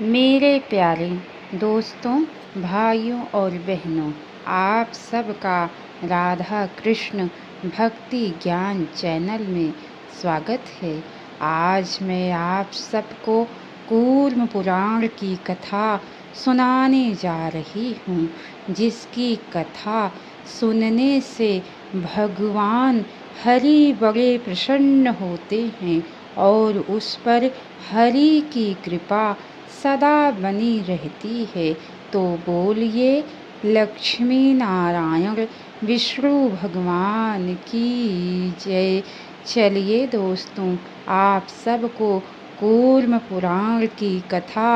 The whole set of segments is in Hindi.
मेरे प्यारे दोस्तों, भाइयों और बहनों, आप सबका राधा कृष्ण भक्ति ज्ञान चैनल में स्वागत है। आज मैं आप सबको कूर्म पुराण की कथा सुनाने जा रही हूँ, जिसकी कथा सुनने से भगवान हरि बड़े प्रसन्न होते हैं और उस पर हरि की कृपा सदा बनी रहती है। तो बोलिए लक्ष्मी नारायण विष्णु भगवान की जय। चलिए दोस्तों, आप सबको कूर्म पुराण की कथा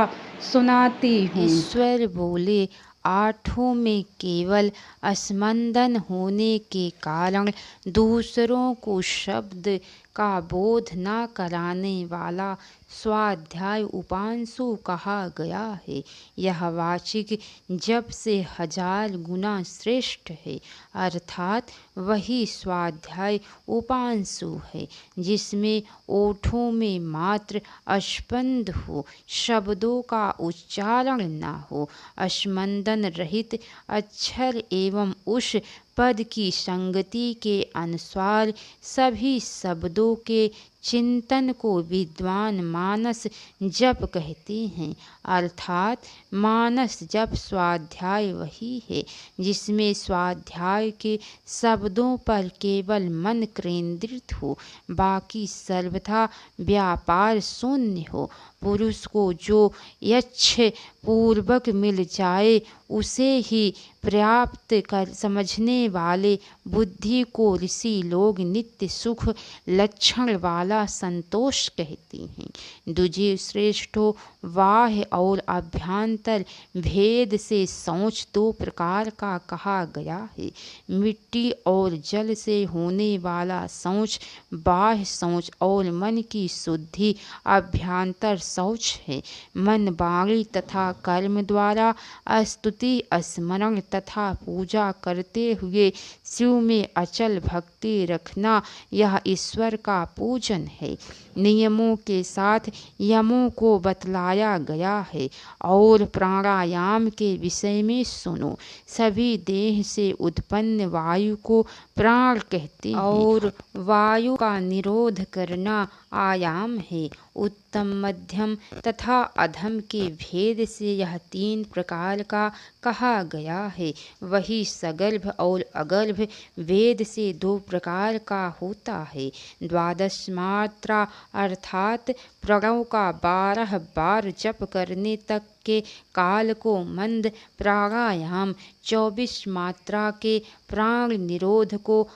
सुनाती हूँ। ईश्वर बोले, आठों में केवल अस्मंदन होने के कारण दूसरों को शब्द का बोध न कराने वाला स्वाध्याय उपांशु कहा गया है। यह वाचिक जप से 1000 गुना श्रेष्ठ है, अर्थात वही स्वाध्याय उपांशु है जिसमें ओठों में मात्र अस्पंद हो, शब्दों का उच्चारण न हो, अस्मंदन रहित अक्षर एवं उस पद की संगति के अनुसार सभी शब्दों के चिंतन को विद्वान मानस जप कहते हैं। अर्थात मानस जप स्वाध्याय वही है जिसमें स्वाध्याय के शब्दों पर केवल मन केंद्रित हो, बाकी सर्वथा व्यापार शून्य हो। पुरुष को जो यच्छ पूर्वक मिल जाए उसे ही पर्याप्त कर समझने वाले बुद्धि को ऋषि लोग नित्य सुख लक्षण वाला संतोष कहते हैं। दूजे श्रेष्ठो, बाह्य और अभ्यंतर भेद से शौच 2 प्रकार का कहा गया है। मिट्टी और जल से होने वाला शौच बाह्य शौच और मन की शुद्धि अभ्यंतर शौच है। मन, वाणी तथा कर्म द्वारा स्तुति, स्मरण तथा पूजा करते हुए शिव में अचल भक्ति रखना, यह ईश्वर का पूजन है। नियमों के साथ यमों को बतलाया गया है। और प्राणायाम के विषय में सुनो। सभी देह से उत्पन्न वायु को प्राण कहते हैं और वायु का निरोध करना आयाम है। उत्तम, मध्यम तथा अधम के भेद से यह 3 प्रकार का कहा गया है। वही सगर्भ और अगर्भ वेद से 2 प्रकार का होता है। 12 मात्रा अर्थात प्रणव का 12 बार जप करने तक के काल को मंद प्राणायाम, 24 मात्रा के प्राण निरोध को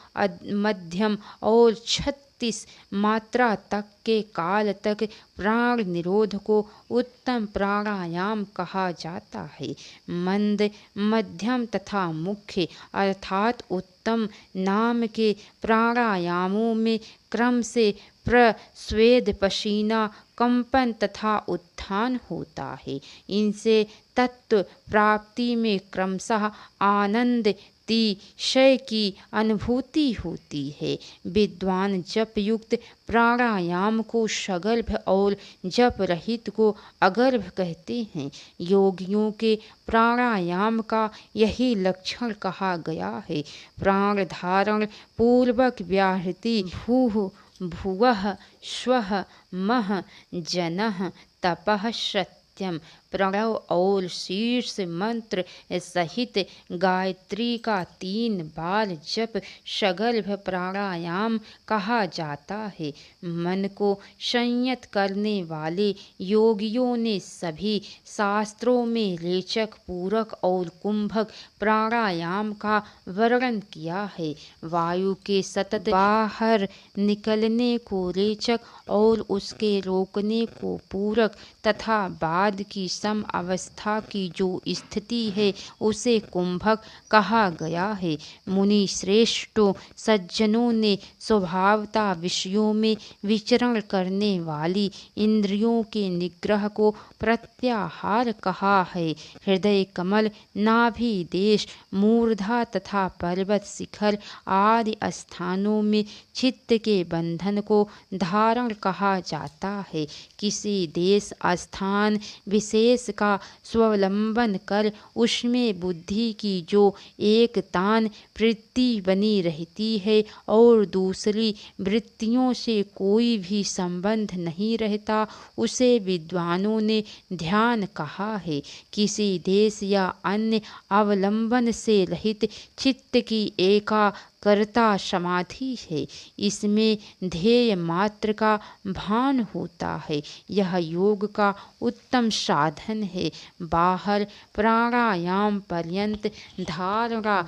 मध्यम और 36 मात्रा तक के काल तक प्राण निरोध को उत्तम प्राणायाम कहा जाता है। मंद, मध्यम तथा मुख्य अर्थात उत्तम नाम के प्राणायामों में क्रम से प्रस्वेद, पसीना, कंपन तथा उत्थान होता है। इनसे तत्व प्राप्ति में क्रमशः आनंद, अतिशय की अनुभूति होती है। विद्वान जप युक्त प्राणायाम को सगर्भ और जप रहित को अगर्भ कहते हैं। योगियों के प्राणायाम का यही लक्षण कहा गया है। प्राण धारण पूर्वक व्याहृति भूः भुवः स्वः मः जनः तपः सत्यम, प्रणव और शीर्ष मंत्र सहित गायत्री का 3 बार जप सगर्भ प्राणायाम कहा जाता है। मन को संयत करने वाले योगियों ने सभी शास्त्रों में रेचक, पूरक और कुंभक प्राणायाम का वर्णन किया है। वायु के सतत बाहर निकलने को रेचक और उसके रोकने को पूरक तथा बाद की सम अवस्था की जो स्थिति है उसे कुंभक कहा गया है। मुनि श्रेष्ठों, सज्जनों ने स्वभावता विषयों में विचरण करने वाली इंद्रियों के निग्रह को प्रत्याहार कहा है। हृदय कमल, नाभि देश, मूर्धा तथा पर्वत शिखर आदि स्थानों में चित्त के बंधन को धारण कहा जाता है। किसी देश, स्थान विशेष का स्वावलंबन कर उसमें बुद्धि की जो एक तान वृत्ति बनी रहती है और दूसरी वृत्तियों से कोई भी संबंध नहीं रहता, उसे विद्वानों ने ध्यान कहा है। किसी देश या अन्य अवलंबन से रहित चित्त की एकाग्रता समाधि है। इसमें ध्येय मात्र का भान होता है। यह योग का उत्तम साधन है। बाहर प्राणायाम पर्यंत धारणा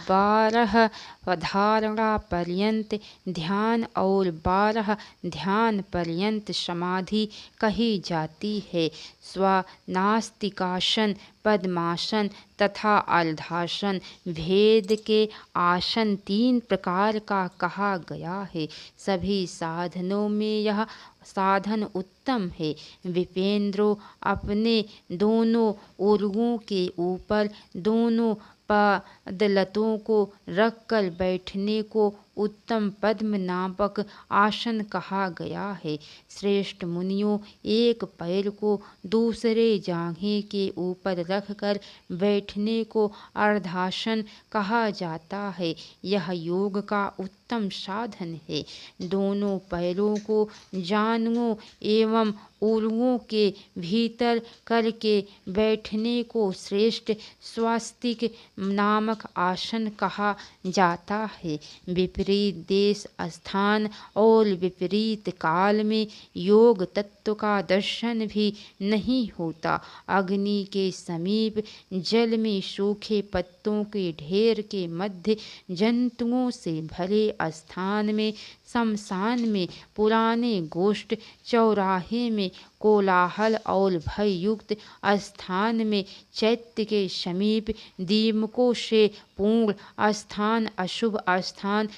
12 पर्यंत ध्यान और 12 ध्यान पर्यंत समाधि कही जाती है। स्वानास्तिकासन, पद्मासन तथा अर्धासन भेद के आसन 3 प्रकार का कहा गया है। सभी साधनों में यह साधन उत्तम है। विपेंद्रो अपने दोनों उर्गों के ऊपर दोनों पादलतों को रखकर बैठने को उत्तम पद्म नामक आसन कहा गया है। श्रेष्ठ मुनियों, एक पैर को दूसरे जांघे के ऊपर रखकर बैठने को अर्धासन कहा जाता है। यह योग का उत्तम साधन है। दोनों पैरों को जानुओं एवं उर्गों के भीतर करके बैठने को श्रेष्ठ स्वास्तिक नामक आसन कहा जाता है। विपरीत देश, स्थान और विपरीत काल में योग तत्व का दर्शन भी नहीं होता। अग्नि के समीप, जल में सूखे पत्तों के ढेर के मध्य, जंतुओं से भरे स्थान में, शमशान में, पुराने गोष्ठ चौराहे में, कोलाहल और भय युक्त स्थान में, चैत्य के समीप, दीमकों से पूर्ण स्थान, अशुभ स्थान,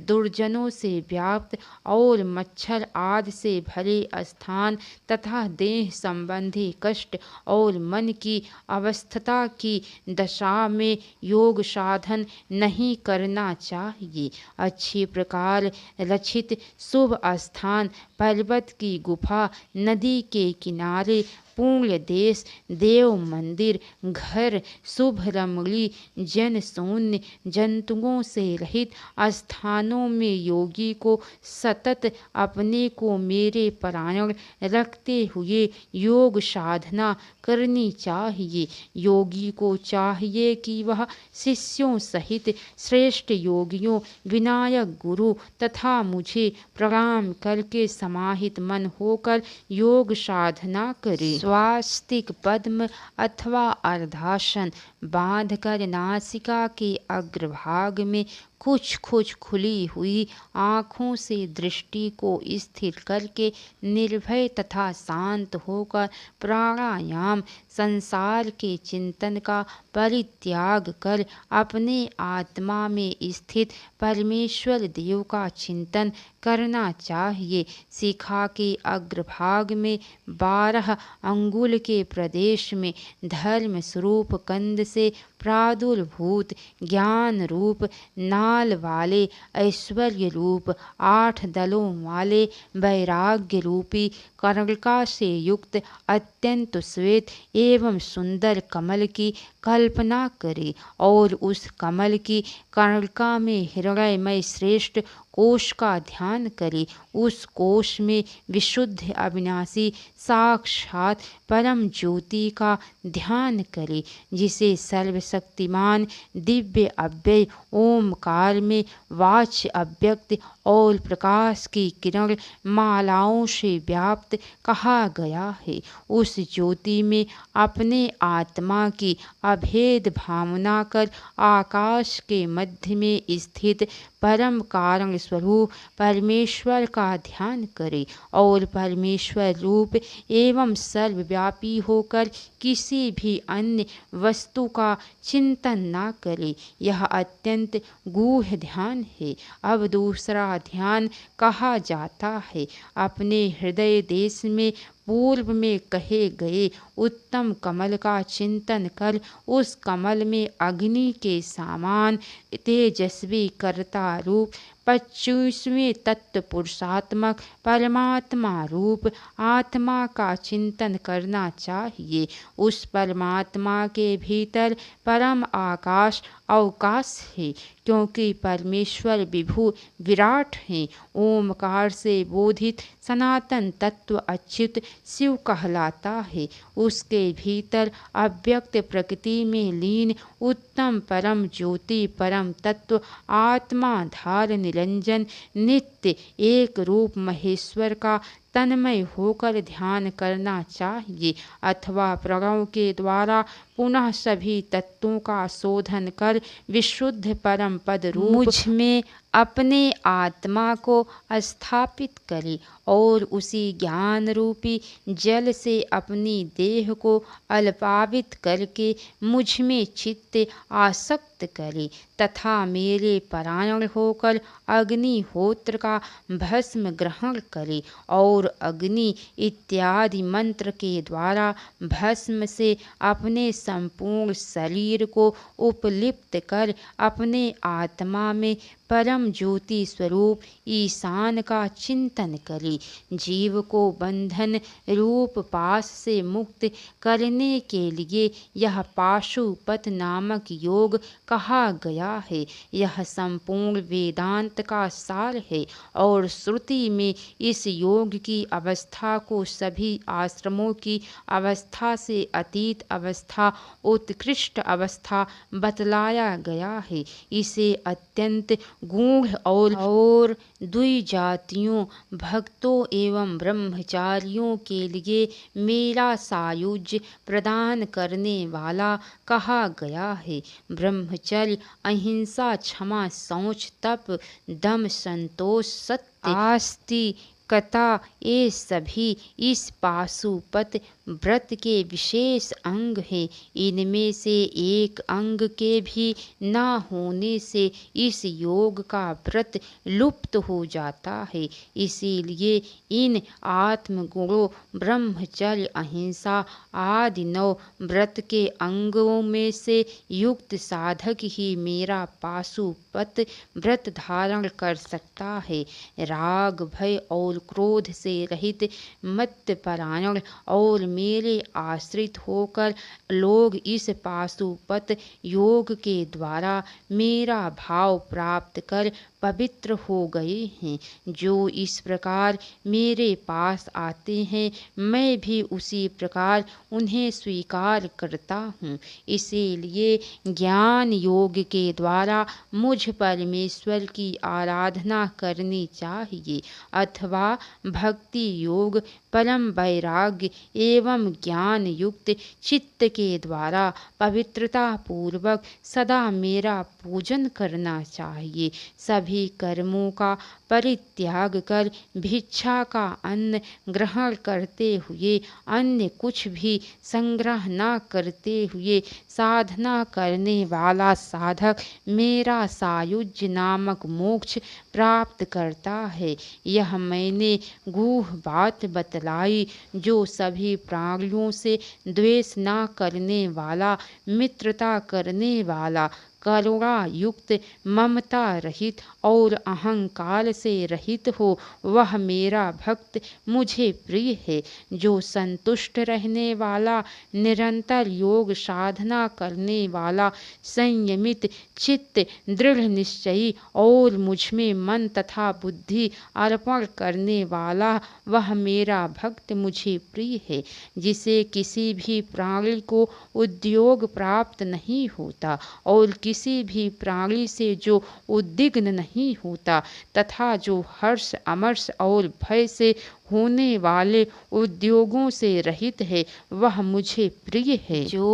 दुर्जनों से व्याप्त और मच्छर आदि से भरे स्थान तथा देह संबंधी कष्ट और मन की अवस्था की दशा में योग साधन नहीं करना चाहिए। अच्छी प्रकार रचित शुभ स्थान, पर्वत की गुफा, नदी के किनारे, पुण्य देश, देव मंदिर, घर, शुभ रमणी, जन शून्य, जंतुओं से रहित स्थानों में योगी को सतत अपने को मेरे परायण रखते हुए योग साधना करनी चाहिए। योगी को चाहिए कि वह शिष्यों सहित श्रेष्ठ योगियों, विनायक गुरु तथा मुझे प्रणाम करके समाहित मन होकर योग साधना करे। स्वास्तिक पद्म अथवा अर्धासन बांधकर नासिका के अग्रभाग में कुछ खुली हुई आँखों से दृष्टि को स्थिर करके निर्भय तथा शांत होकर प्राणायाम, संसार के चिंतन का परित्याग कर अपने आत्मा में स्थित परमेश्वर देव का चिंतन करना चाहिए। शिखा के अग्रभाग में 12 अंगुल के प्रदेश में धर्म स्वरूप कंद से प्रादुर्भूत ज्ञान रूप नाल वाले, ऐश्वर्य रूप 8 दलों वाले, वैराग्य रूपी कर्णिका से युक्त अत्यंत श्वेत एवं सुंदर कमल की कल्पना करे और उस कमल की कर्णिका में हृदयमय श्रेष्ठ कोश का ध्यान करे। उस कोश में विशुद्ध अविनाशी साक्षात परम ज्योति का ध्यान करे, जिसे सर्वशक्तिमान दिव्य अव्यय ओमकार में वाच्य अव्यक्त और प्रकाश की किरण मालाओं से व्याप्त कहा गया है। उस ज्योति में अपने आत्मा की अभेद भावना कर आकाश के मध्य में स्थित परम कारण स्वरूप परमेश्वर का ध्यान करे और परमेश्वर रूप एवं सर्वव्यापी होकर किसी भी अन्य वस्तु का चिंतन न करे। यह अत्यंत गूढ़ ध्यान है। अब दूसरा ध्यान कहा जाता है। अपने हृदय देश में पूर्व में कहे गए उत्तम कमल का चिंतन कर उस कमल में अग्नि के समान तेजस्वी कर्ता रूप 25वें तत्व पुरुषात्मक परमात्मा रूप आत्मा का चिंतन करना चाहिए। उस परमात्मा के भीतर परम आकाश अवकाश है, क्योंकि परमेश्वर विभु विराट हैं। ओमकार से बोधित सनातन तत्व अच्युत शिव कहलाता है। उसके भीतर अव्यक्त प्रकृति में लीन उत्तम परम ज्योति परम तत्व आत्मा धार निरंजन नित्य एक रूप महेश्वर का तन्मय होकर ध्यान करना चाहिए, अथवा प्रणव के द्वारा पुनः सभी तत्वों का शोधन कर विशुद्ध परम पद रूप मुझ में अपने आत्मा को स्थापित करे और उसी ज्ञान रूपी जल से अपनी देह को अल्पावित करके मुझ में चित्त आसक्त करे तथा मेरे परायण होकर अग्निहोत्र का भस्म ग्रहण करे और अग्नि इत्यादि मंत्र के द्वारा भस्म से अपने संपूर्ण शरीर को उपलिप्त कर अपने आत्मा में परम ज्योति स्वरूप ईशान का चिंतन करे। जीव को बंधन रूप पाश से मुक्त करने के लिए यह पाशुपत नामक योग कहा गया है। यह संपूर्ण वेदांत का सार है और श्रुति में इस योग की अवस्था को सभी आश्रमों की अवस्था से अतीत अवस्था उत्कृष्ट अवस्था बतलाया गया है। इसे अत्यंत गूढ़ और द्विजातियों भक्तों एवं ब्रह्मचारियों के लिए मेरा सायुज्य प्रदान करने वाला कहा गया है। ब्रह्मचर्य अहिंसा क्षमा शौच तप दम संतोष सत्य आस्तिकता ये सभी इस पाशुपत व्रत के विशेष अंग हैं। इनमें से एक अंग के भी न होने से इस योग का व्रत लुप्त हो जाता है। इसीलिए इन आत्मगुणों ब्रह्मचर्य अहिंसा आदि 9 व्रत के अंगों में से युक्त साधक ही मेरा पाशुपत व्रत धारण कर सकता है। राग भय और क्रोध से रहित मत्परायण और मेरे आश्रित होकर लोग इस पाशुपत योग के द्वारा मेरा भाव प्राप्त कर पवित्र हो गए हैं। जो इस प्रकार मेरे पास आते हैं मैं भी उसी प्रकार उन्हें स्वीकार करता हूँ। इसीलिए ज्ञान योग के द्वारा मुझ परमेश्वर की आराधना करनी चाहिए, अथवा भक्ति योग परम वैराग्य एवं ज्ञान युक्त चित्त के द्वारा पवित्रता पूर्वक सदा मेरा पूजन करना चाहिए। सभी कर्मों का परित्याग कर भिक्षा का अन्न ग्रहण करते हुए अन्य कुछ भी संग्रह न करते हुए साधना करने वाला साधक मेरा सायुज्य नामक मोक्ष प्राप्त करता है। यह मैंने गूढ़ बात बतलाई। जो सभी प्राणियों से द्वेष न करने वाला मित्रता करने वाला करुणा युक्त ममता रहित और अहंकार से रहित हो वह मेरा भक्त मुझे प्रिय है। जो संतुष्ट रहने वाला निरंतर योग साधना करने वाला संयमित चित्त दृढ़ निश्चयी और मुझ में मन तथा बुद्धि अर्पण करने वाला वह मेरा भक्त मुझे प्रिय है। जिसे किसी भी प्राणी को उद्योग प्राप्त नहीं होता और किसी भी प्राणी से जो उद्विग्न नहीं होता तथा जो हर्ष अमर्ष और भय से होने वाले उद्योगों से रहित है वह मुझे प्रिय है। जो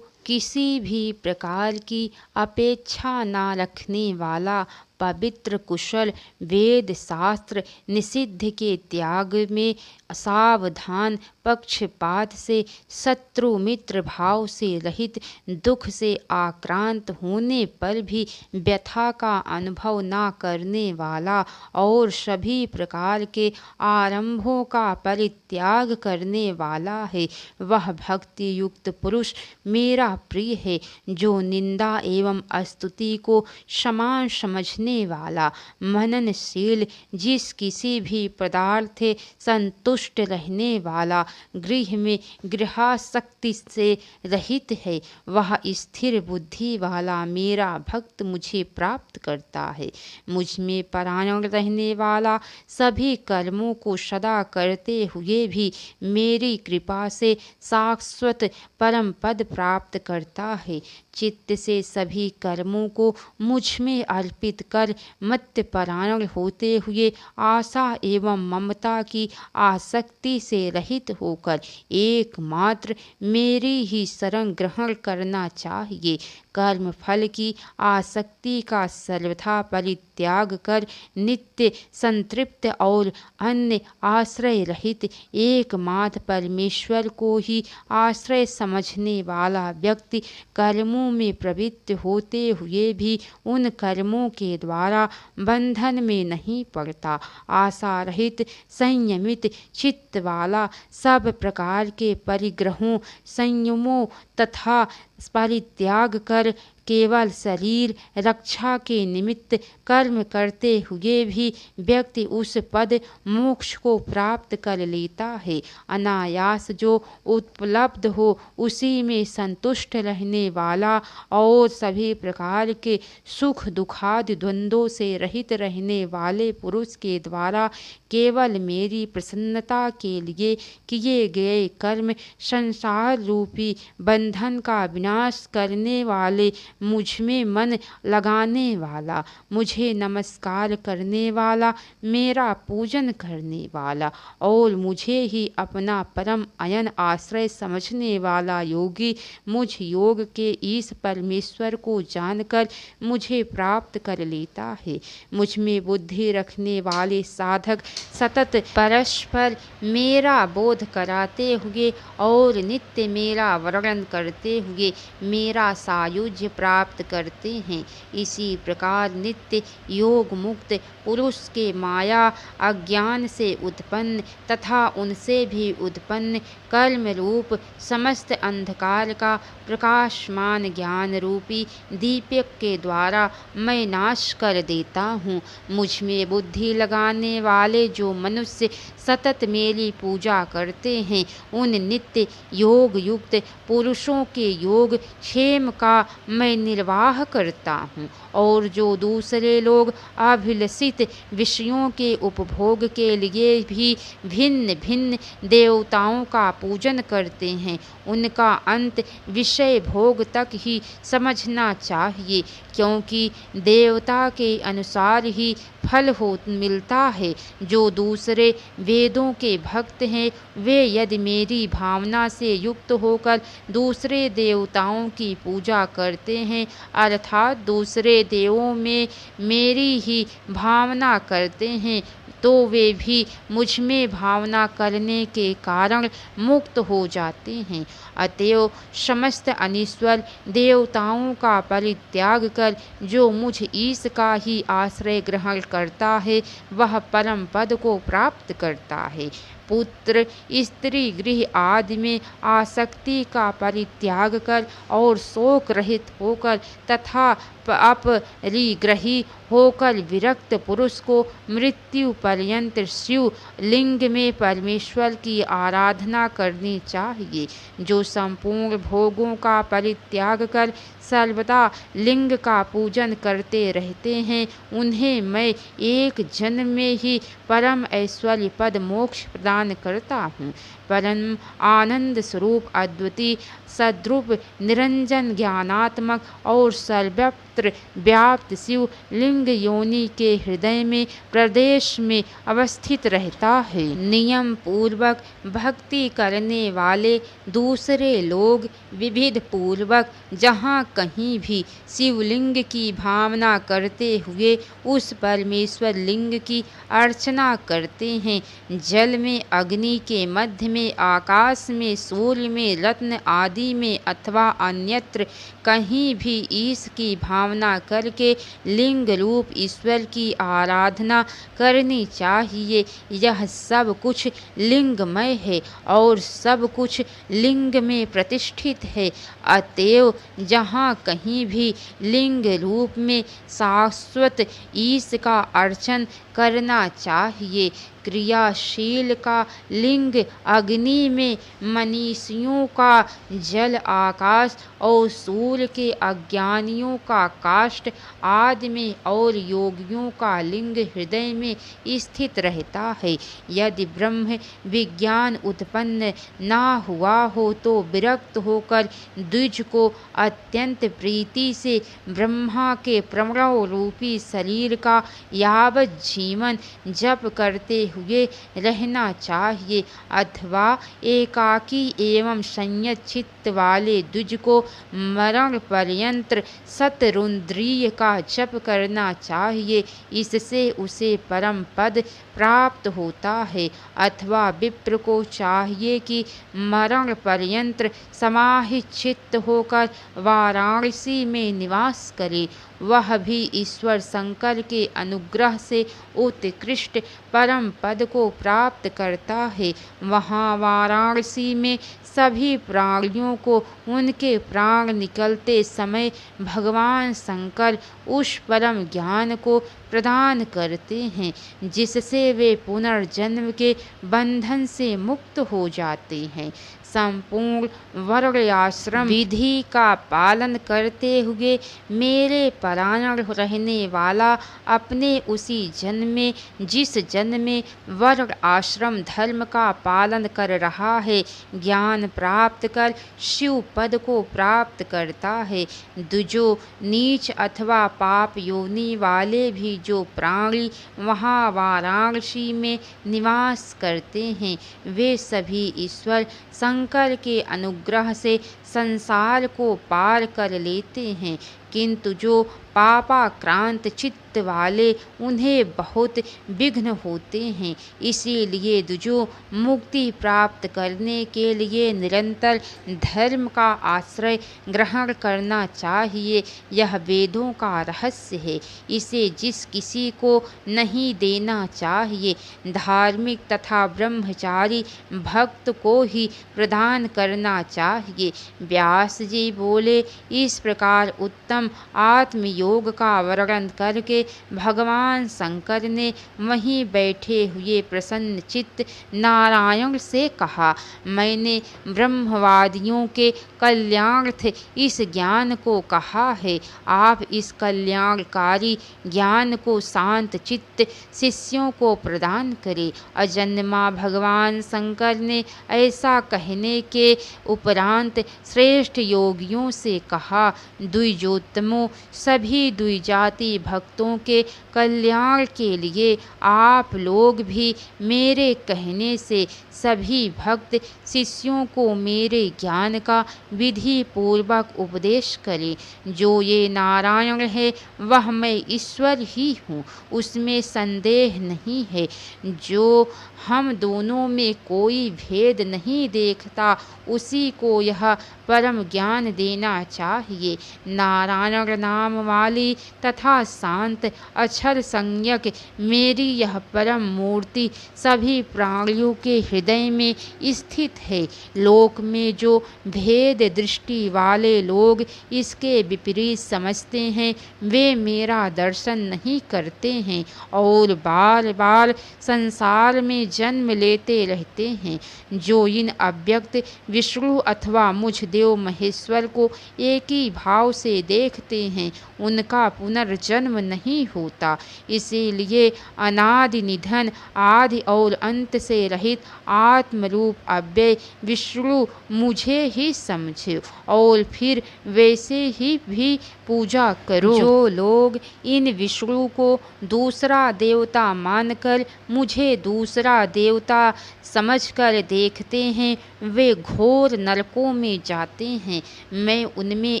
किसी भी प्रकार की अपेक्षा न रखने वाला पवित्र कुशल वेद शास्त्र निषिद्ध के त्याग में सावधान पक्षपात से शत्रु मित्र भाव से रहित दुख से आक्रांत होने पर भी व्यथा का अनुभव न करने वाला और सभी प्रकार के आरंभों का परित्याग करने वाला है वह भक्ति युक्त पुरुष मेरा प्रिय है। जो निंदा एवं स्तुति को समान समझने रहने वाला, मननशील, जिस किसी भी पदार्थ संतुष्ट रहने वाला, गृह में गृहासक्ति से रहित है, वह स्थिर बुद्धि वाला मेरा भक्त मुझे प्राप्त करता है। मुझ में परायण रहने वाला, सभी कर्मों को सदा करते हुए भी मेरी कृपा से शाश्वत परम पद प्राप्त करता है। चित्त से सभी कर्मों को मुझ में अर्पित कर मत्त परायण होते हुए आशा एवं ममता की आसक्ति से रहित होकर एकमात्र मेरी ही शरण ग्रहण करना चाहिए। कर्म फल की आसक्ति का सर्वथा परित्याग कर नित्य संतृप्त और अन्य आश्रय रहित एकमात्र परमेश्वर को ही आश्रय समझने वाला व्यक्ति कर्मों में प्रवृत्त होते हुए भी उन कर्मों के द्वारा बंधन में नहीं पड़ता। आशा रहित संयमित चित्त वाला सब प्रकार के परिग्रहों, संयमों तथा परित्याग कर केवल शरीर रक्षा के निमित्त कर्म करते हुए भी व्यक्ति उस पद मोक्ष को प्राप्त कर लेता है। अनायास जो उपलब्ध हो उसी में संतुष्ट रहने वाला और सभी प्रकार के सुख दुखादि द्वंद्वों से रहित रहने वाले पुरुष के द्वारा केवल मेरी प्रसन्नता के लिए किए गए कर्म संसार रूपी बंधन का विनाश करने वाले, मुझ में मन लगाने वाला, मुझे नमस्कार करने वाला, मेरा पूजन करने वाला और मुझे ही अपना परम अयन आश्रय समझने वाला योगी मुझ योग के इस परमेश्वर को जानकर मुझे प्राप्त कर लेता है। मुझ में बुद्धि रखने वाले साधक सतत परस्पर मेरा बोध कराते हुए और नित्य मेरा वर्णन करते हुए मेरा सायुज्य प्राप्त करते हैं। इसी प्रकार नित्य योग मुक्त पुरुष के माया अज्ञान से उत्पन्न तथा उनसे भी उत्पन्न कर्म रूप समस्त अंधकार का प्रकाशमान ज्ञान रूपी दीपक के द्वारा मैं नाश कर देता हूँ। मुझ में बुद्धि लगाने वाले जो मनुष्य सतत मेरी पूजा करते हैं, उन नित्य योग युक्त पुरुषों के योग क्षेम का मैं निर्वाह करता हूँ और जो दूसरे लोग अभिलषित विषयों के उपभोग के लिए भी भिन्न भिन्न देवताओं का पूजन करते हैं, उनका अंत विषय भोग तक ही समझना चाहिए, क्योंकि देवता के अनुसार ही फल हो मिलता है। जो दूसरे वेदों के भक्त हैं, वे यदि मेरी भावना से युक्त होकर दूसरे देवताओं की पूजा करते हैं, अर्थात दूसरे देवों में मेरी ही भावना करते हैं, तो वे भी मुझ में भावना करने के कारण मुक्त हो जाते हैं। अतएव समस्त अनीश्वर देवताओं का परित्याग कर जो मुझ ईश का ही आश्रय ग्रहण करता है, वह परम पद को प्राप्त करता है। पुत्र स्त्री गृह आदि में आसक्ति का परित्याग कर और शोक रहित होकर तथा अपरिग्रही होकर विरक्त पुरुष को मृत्यु पर्यंत शिव लिंग में परमेश्वर की आराधना करनी चाहिए। जो संपूर्ण भोगों का परित्याग कर सर्वदा लिंग का पूजन करते रहते हैं, उन्हें मैं एक जन्म में ही परम ऐश्वर्य पद मोक्ष प्रदान करता हूँ। परम आनंद स्वरूप अद्वितीय सद्रूप निरंजन ज्ञानात्मक और सर्वत्र व्याप्त शिव लिंग योनि के हृदय में प्रदेश में अवस्थित रहता है। नियम पूर्वक भक्ति करने वाले दूसरे लोग विविध पूर्वक जहाँ कहीं भी शिवलिंग की भावना करते हुए उस परमेश्वर लिंग की अर्चना करते हैं। जल में अग्नि के मध्य में में, आकाश में, सूर्य में, रत्न आदि में अथवा अन्यत्र कहीं भी ईश की भावना करके लिंग रूप ईश्वर की आराधना करनी चाहिए। यह सब कुछ लिंगमय है और सब कुछ लिंग में प्रतिष्ठित है। अतएव जहाँ कहीं भी लिंग रूप में शाश्वत ईश का अर्चन करना चाहिए। क्रियाशील का लिंग अग्नि में, मनीषियों का जल आकाश और सूर्य के अज्ञानियों का काष्ठ आदि में और योगियों का लिंग हृदय में स्थित रहता है। यदि ब्रह्म विज्ञान उत्पन्न ना हुआ हो तो विरक्त होकर द्विज को अत्यंत प्रीति से ब्रह्मा के प्रणव रूपी शरीर का यावत जीवन जप करते हुए रहना चाहिए, अथवा एकाकी एवं संयत चित्त वाले द्विज को मरण पर्यंत शतरुद्रीय का जप करना चाहिए। इससे उसे परम पद प्राप्त होता है। अथवा विप्र को चाहिए कि मरण पर्यंत समाहित चित्त होकर वाराणसी में निवास करे। वह भी ईश्वर शंकर के अनुग्रह से उत्कृष्ट परम पद को प्राप्त करता है। वहाँ वाराणसी में सभी प्राणियों को उनके प्राण निकलते समय भगवान शंकर उस परम ज्ञान को प्रदान करते हैं जिससे वे पुनर्जन्म के बंधन से मुक्त हो जाते हैं। संपूर्ण वर्ण आश्रम विधि का पालन करते हुए मेरे परायण रहने वाला अपने उसी जन्म में जिस जन्म में वर्ण आश्रम धर्म का पालन कर रहा है ज्ञान प्राप्त कर शिव पद को प्राप्त करता है। जो नीच अथवा पाप योनि वाले भी जो प्राणी वहाँ वाराणसी में निवास करते हैं वे सभी ईश्वर शंकर के अनुग्रह से संसार को पार कर लेते हैं, किंतु जो पापाक्रांत चित्त वाले उन्हें बहुत विघ्न होते हैं। इसीलिए जो मुक्ति प्राप्त करने के लिए निरंतर धर्म का आश्रय ग्रहण करना चाहिए। यह वेदों का रहस्य है, इसे जिस किसी को नहीं देना चाहिए। धार्मिक तथा ब्रह्मचारी भक्त को ही प्रदान करना चाहिए। व्यास जी बोले, इस प्रकार उत्तम आत्मयोग का वर्णन करके भगवान शंकर ने वहीं बैठे हुए प्रसन्न चित्त नारायण से कहा, मैंने ब्रह्मवादियों के कल्याणार्थ इस ज्ञान को कहा है। आप इस कल्याणकारी ज्ञान को शांत चित्त शिष्यों को प्रदान करें। अजन्मा भगवान शंकर ने ऐसा कहने के उपरांत श्रेष्ठ योगियों से कहा, द्विजोत्तमों, सभी द्विजाति भक्तों के कल्याण के लिए आप लोग भी मेरे कहने से सभी भक्त शिष्यों को मेरे ज्ञान का विधि पूर्वक उपदेश करें। जो ये नारायण है वह मैं ईश्वर ही हूँ, उसमें संदेह नहीं है। जो हम दोनों में कोई भेद नहीं देखता उसी को यह परम ज्ञान देना चाहिए। नारायण नाम वाली तथा शांत अक्षर संज्ञक मेरी यह परम मूर्ति सभी प्राणियों के हृदय में स्थित है। लोक में जो भेद दृष्टि वाले लोग इसके विपरीत समझते हैं वे मेरा दर्शन नहीं करते हैं और बार बार संसार में जन्म लेते रहते हैं। जो इन अव्यक्त विष्णु अथवा मुझ देव महेश्वर को एक ही भाव से देखते हैं उनका पुनर्जन्म नहीं होता। इसीलिए अनादि निधन आदि और अंत से रहित आत्मरूप अव्यय विष्णु मुझे ही समझो और फिर वैसे ही भी पूजा करो। जो लोग इन विष्णु को दूसरा देवता मानकर मुझे दूसरा देवता समझकर देखते हैं वे घोर नरकों में जाते हैं, मैं उनमें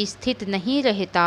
स्थित नहीं रहता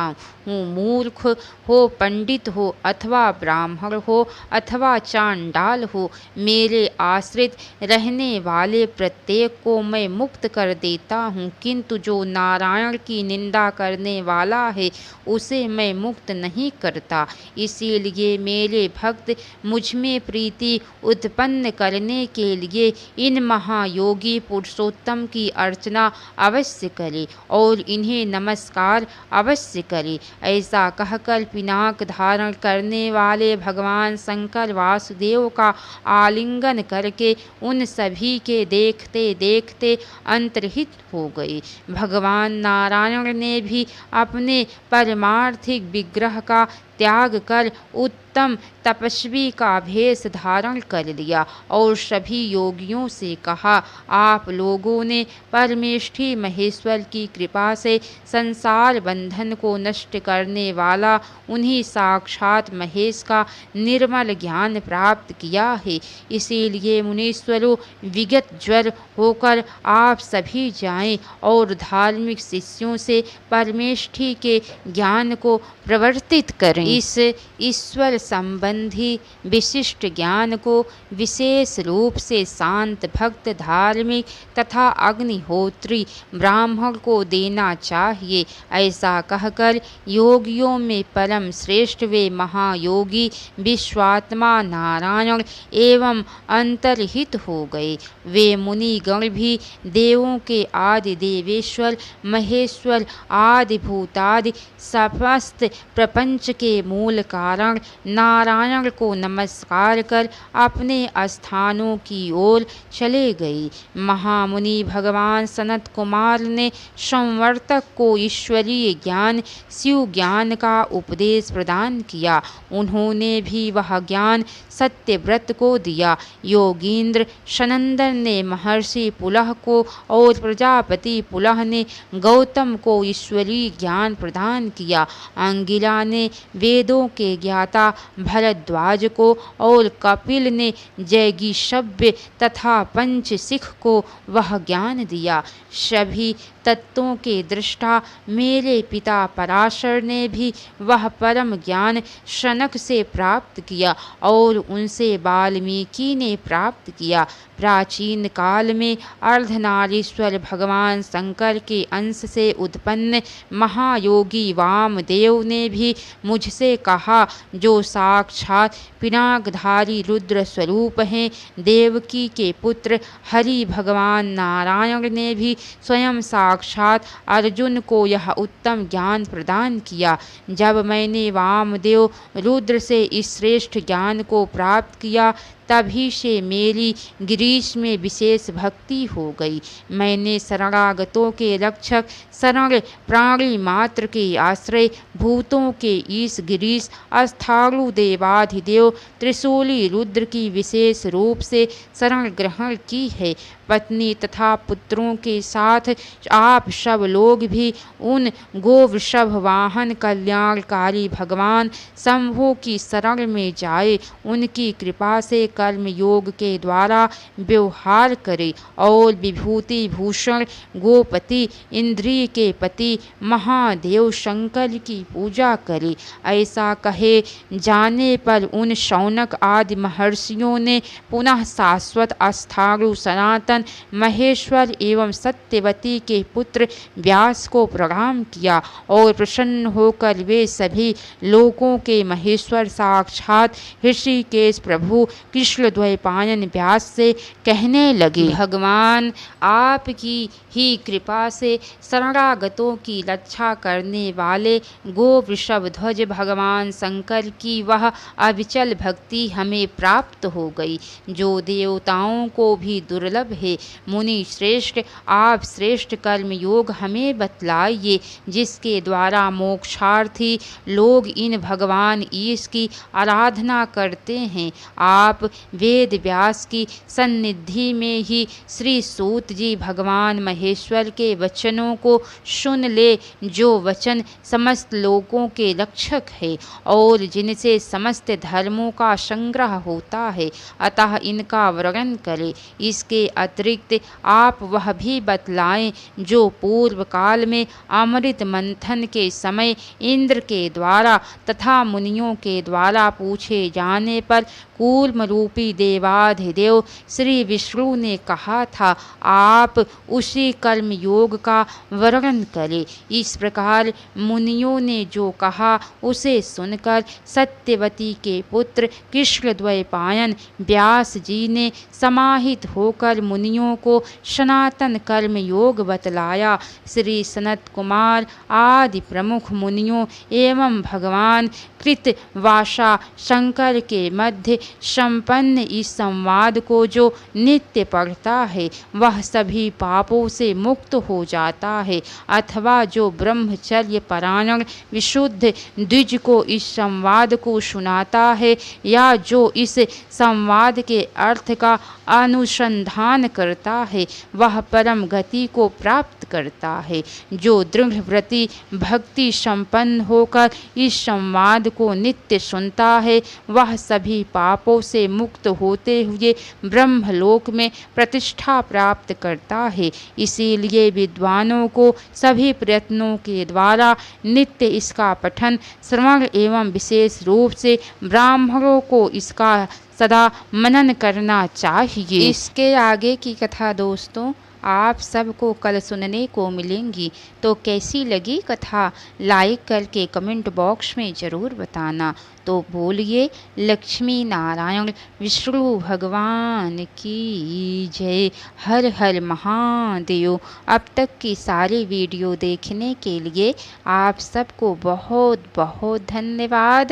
हूँ। मूर्ख हो, पंडित हो, अथवा ब्राह्मण हो, अथवा चांडाल हो, मेरे आश्रित रहने वाले प्रत्येक को मैं मुक्त कर देता हूँ, किंतु जो नारायण की निंदा करने वाला है उसे मैं मुक्त नहीं करता। इसीलिए मेरे भक्त मुझ में प्रीति उत्पन्न करने के लिए इन महायोगी पुरुषोत्तम की अर्चना अवश्य करें और इन्हें नमस्कार अवश्य करें। ऐसा कहकर पिनाक धारण करने वाले भगवान शंकर वासुदेव का आलिंगन करके उन सभी के देखते देखते अंतर्हित हो गए। भगवान नारायण ने भी अपने परमार्थिक विग्रह का त्याग कर उत्तम तपस्वी का भेष धारण कर लिया और सभी योगियों से कहा, आप लोगों ने परमेष्ठी महेश्वर की कृपा से संसार बंधन को नष्ट करने वाला उन्हीं साक्षात महेश का निर्मल ज्ञान प्राप्त किया है। इसीलिए मुनीश्वरों, विगत ज्वर होकर आप सभी जाएं और धार्मिक शिष्यों से परमेष्ठी के ज्ञान को प्रवर्तित करें। इस ईश्वर संबंधी विशिष्ट ज्ञान को विशेष रूप से शांत भक्त, धार्मिक तथा अग्निहोत्री ब्राह्मण को देना चाहिए। ऐसा कहकर योगियों में परम श्रेष्ठ वे महायोगी विश्वात्मा नारायण एवं अंतर्हित हो गए। वे मुनिगण भी देवों के आदि देवेश्वर महेश्वर आदि भूतादि समस्त प्रपंच के मूल कारण नारायण को नमस्कार कर अपने स्थानों की ओर चले गए। महामुनि भगवान सनत कुमार ने संवर्तक को ईश्वरीय ज्ञान शिव ज्ञान का उपदेश प्रदान किया। उन्होंने भी वह ज्ञान सत्यव्रत को दिया। योगींद्र सनंदन ने महर्षि पुलह को और प्रजापति पुलह ने गौतम को ईश्वरीय ज्ञान प्रदान किया। अंगिरा ने वेदों के ज्ञाता भरद्वाज को और कपिल ने जैगीषव्य तथा पंचशिख को वह ज्ञान दिया। सभी तत्वों के दृष्टा मेरे पिता पराशर ने भी वह परम ज्ञान शनक से प्राप्त किया और उनसे वाल्मीकि ने प्राप्त किया। प्राचीन काल में अर्धनारीश्वर भगवान शंकर के अंश से उत्पन्न महायोगी वामदेव ने भी मुझसे कहा, जो साक्षात पिनाकधारी रुद्र स्वरूप हैं, देवकी के पुत्र हरि भगवान नारायण ने भी स्वयं साक्षात अर्जुन को यह उत्तम ज्ञान प्रदान किया। जब मैंने वामदेव रुद्र से इस श्रेष्ठ ज्ञान को प्राप्त किया, तभी से मेरी गिरीश में विशेष भक्ति हो गई। मैंने शरणागतों के रक्षक, शरण प्राणी मात्र के आश्रय, भूतों के ईश गिरीश, अस्थाणु देवाधिदेव त्रिशूली रुद्र की विशेष रूप से शरण ग्रहण की है। पत्नी तथा पुत्रों के साथ आप सब लोग भी उन गोवृषभ वाहन कल्याणकारी भगवान शंभु की शरण में जाए, उनकी कृपा से कर्म योग के द्वारा व्यवहार करे और विभूति भूषण गोपति इंद्रिय के पति महादेव शंकर की पूजा करे। ऐसा कहे जाने पर उन शौनक आदि महर्षियों ने पुनः शाश्वत अस्थाणु सनातन महेश्वर एवं सत्यवती के पुत्र व्यास को प्रणाम किया और प्रसन्न होकर वे सभी लोकों के महेश्वर साक्षात ऋषिकेश प्रभु कृष्ण द्वैपायन व्यास से कहने लगे, भगवान आपकी ही कृपा से शरणागतों की रक्षा करने वाले गोवृषभ ध्वज भगवान शंकर की वह अविचल भक्ति हमें प्राप्त हो गई, जो देवताओं को भी दुर्लभ है। मुनि श्रेष्ठ, आप श्रेष्ठ कर्म योग हमें बतलाइए, जिसके द्वारा मोक्षार्थी लोग इन भगवान ईश की आराधना करते हैं। आप वेद व्यास की सन्निधि में ही श्री सूत जी भगवान महेश्वर के वचनों को सुन ले, जो वचन समस्त लोगों के रक्षक है और जिनसे समस्त धर्मों का संग्रह होता है, अतः इनका वर्णन करें। इसके अतिरिक्त आप वह भी बतलाएं जो पूर्व काल में अमृत मंथन के समय इंद्र के द्वारा तथा मुनियों के द्वारा पूछे जाने पर कूर्म रूपी देवाधिदेव श्री विष्णु ने कहा था, आप उसी कर्म योग का वर्णन करें। इस प्रकार मुनियों ने जो कहा उसे सुनकर सत्यवती के पुत्र कृष्णद्वैपायन व्यास जी ने समाहित होकर मुनियों को सनातन कर्म योग बतलाया। श्री सनत कुमार आदि प्रमुख मुनियों एवं भगवान कृतवासा शंकर के मध्य संपन्न इस संवाद को जो नित्य पढ़ता है वह सभी पापों से मुक्त हो जाता है, अथवा जो ब्रह्मचर्य परायण विशुद्ध द्विज को इस संवाद को सुनाता है या जो इस संवाद के अर्थ का अनुसंधान करता है वह परम गति को प्राप्त करता है। जो दृढ़ व्रती भक्ति संपन्न होकर इस संवाद को नित्य सुनता है वह सभी पापों से मुक्त होते हुए ब्रह्मलोक में प्रतिष्ठा प्राप्त करता है। इसीलिए विद्वानों को सभी प्रयत्नों के द्वारा नित्य इसका पठन श्रवण एवं विशेष रूप से ब्राह्मणों को इसका सदा मनन करना चाहिए। इसके आगे की कथा दोस्तों आप सबको कल सुनने को मिलेंगी, तो कैसी लगी कथा लाइक करके कमेंट बॉक्स में ज़रूर बताना। तो बोलिए लक्ष्मी नारायण विष्णु भगवान की जय। हर हर महादेव। अब तक की सारी वीडियो देखने के लिए आप सबको बहुत बहुत धन्यवाद।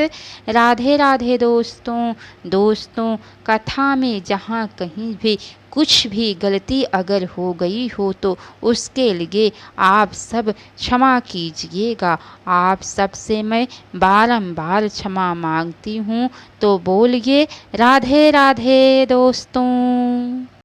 राधे राधे दोस्तों कथा में जहाँ कहीं भी कुछ भी गलती अगर हो गई हो तो उसके लिए आप सब क्षमा कीजिएगा। आप सबसे मैं बारंबार क्षमा मांगती हूँ। तो बोलिए राधे राधे दोस्तों।